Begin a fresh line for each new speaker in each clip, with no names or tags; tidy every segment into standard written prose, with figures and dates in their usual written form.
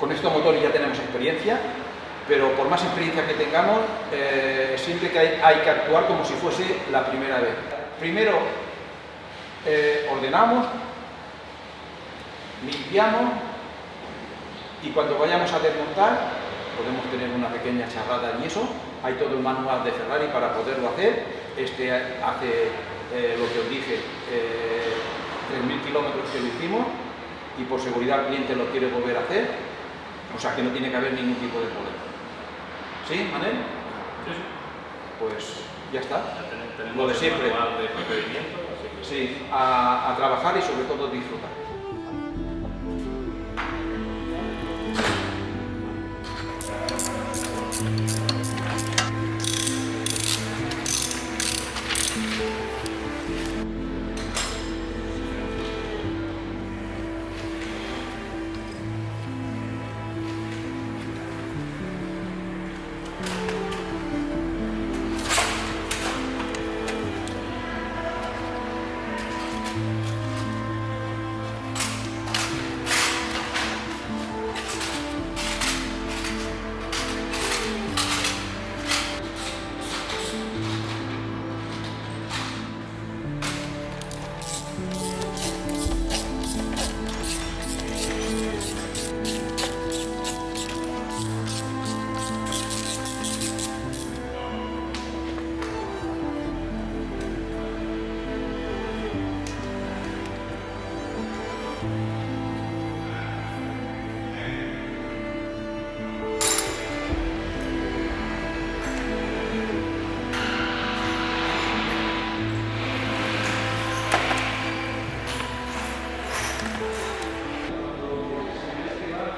Con estos motores ya tenemos experiencia, pero por más experiencia que tengamos, siempre que hay que actuar como si fuese la primera vez. Primero ordenamos, limpiamos y cuando vayamos a desmontar podemos tener una pequeña charrada y eso. Hay todo el manual de Ferrari para poderlo hacer. Este hace lo que os dije, 3.000 kilómetros que lo hicimos y por seguridad el cliente lo quiere volver a hacer. O sea que no tiene que haber ningún tipo de problema. ¿Sí, Manel?
Sí.
Pues ya está.
Ya tenemos
lo de siempre.
El manual de procedimiento, así que...
Sí, a trabajar y sobre todo disfrutar.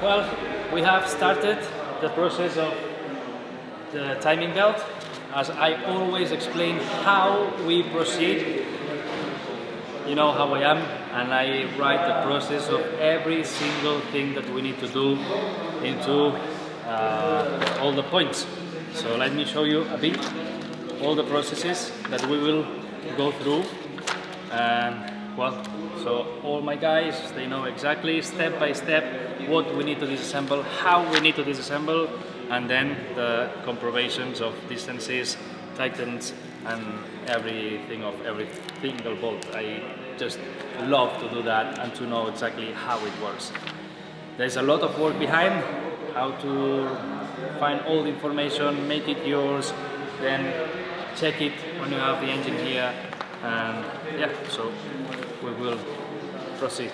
Well, we have started the process of the timing belt. As I always explain how we proceed, you know how I am, and I write the process of every single thing that we need to do into all the points. So let me show you a bit all the processes that we will go through. Well, so all my guys, they know exactly step by step what we need to disassemble, how we need to disassemble, and then the comprobations of distances, tightens, and everything of every single bolt. I just love to do that and to know exactly how it works. There's a lot of work behind, how to find all the information, make it yours, then check it when you have the engine here, and yeah, so we will proceed.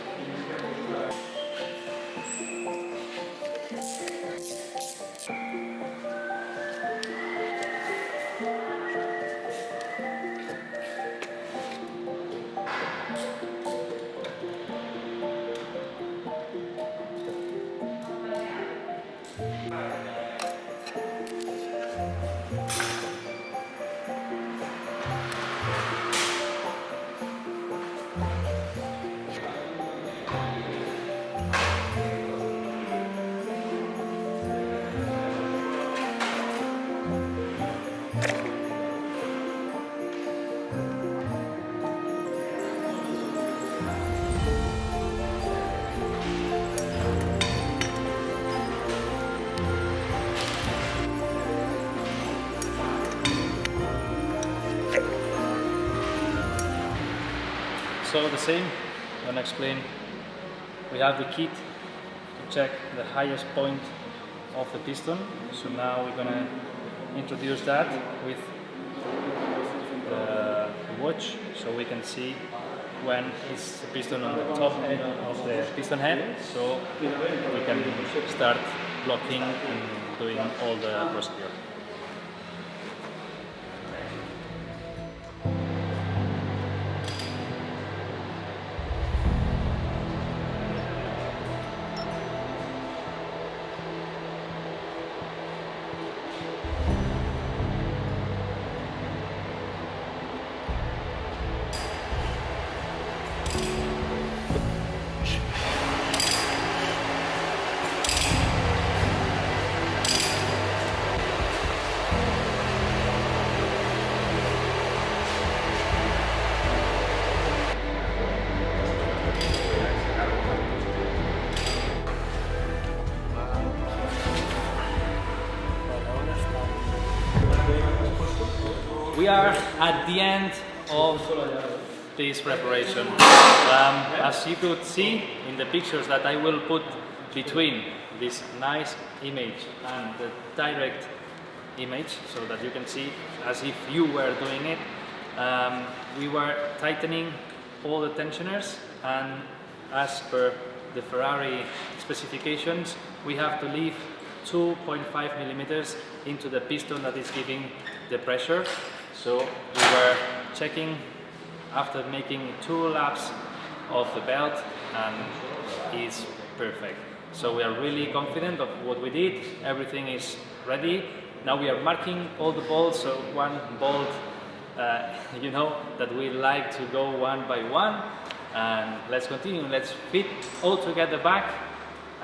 So the same, I'm gonna explain. We have the kit to check the highest point of the piston. So now we're gonna introduce that with the watch, so we can see when is the piston on the top end of the piston head. So we can start blocking and doing all the procedure. we are at the end of this preparation. As you could see in the pictures that I will put between this nice image and the direct image, so that you can see as if you were doing it, we were tightening all the tensioners, and as per the Ferrari specifications, we have to leave 2.5 millimeters into the piston that is giving the pressure. So we were checking after making 2 laps of the belt, and it's perfect. So we are really confident of what we did. Everything is ready. Now we are marking all the bolts, so one bolt, you know, that we like to go one by one. And let's continue, let's fit all together back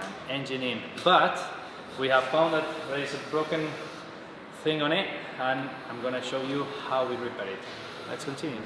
and engine in. But we have found that there is a broken thing on it, and I'm gonna show you how we repair it. Let's continue.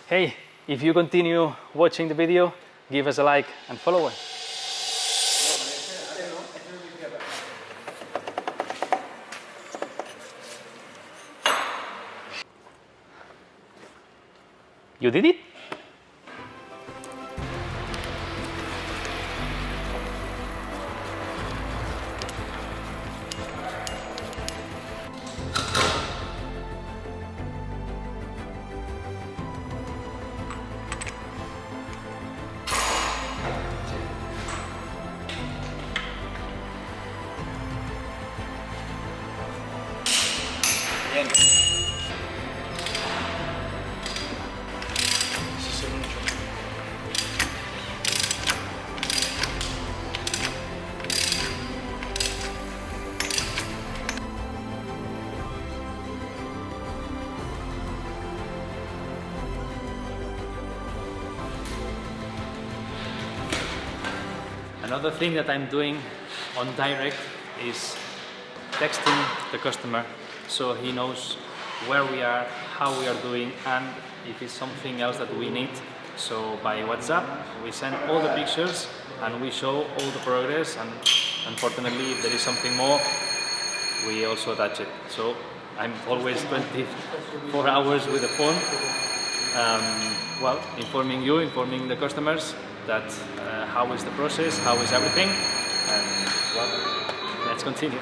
Hey, if you continue watching the video, give us a like and follow us. You did it?
Bien.
Another thing that I'm doing on direct is texting the customer, so he knows where we are, how we are doing, and if it's something else that we need. So by WhatsApp we send all the pictures and we show all the progress, and unfortunately if there is something more we also attach it. So I'm always 24 hours with the phone, well, informing you, informing the customers that how is the process, how is everything, and well, let's continue.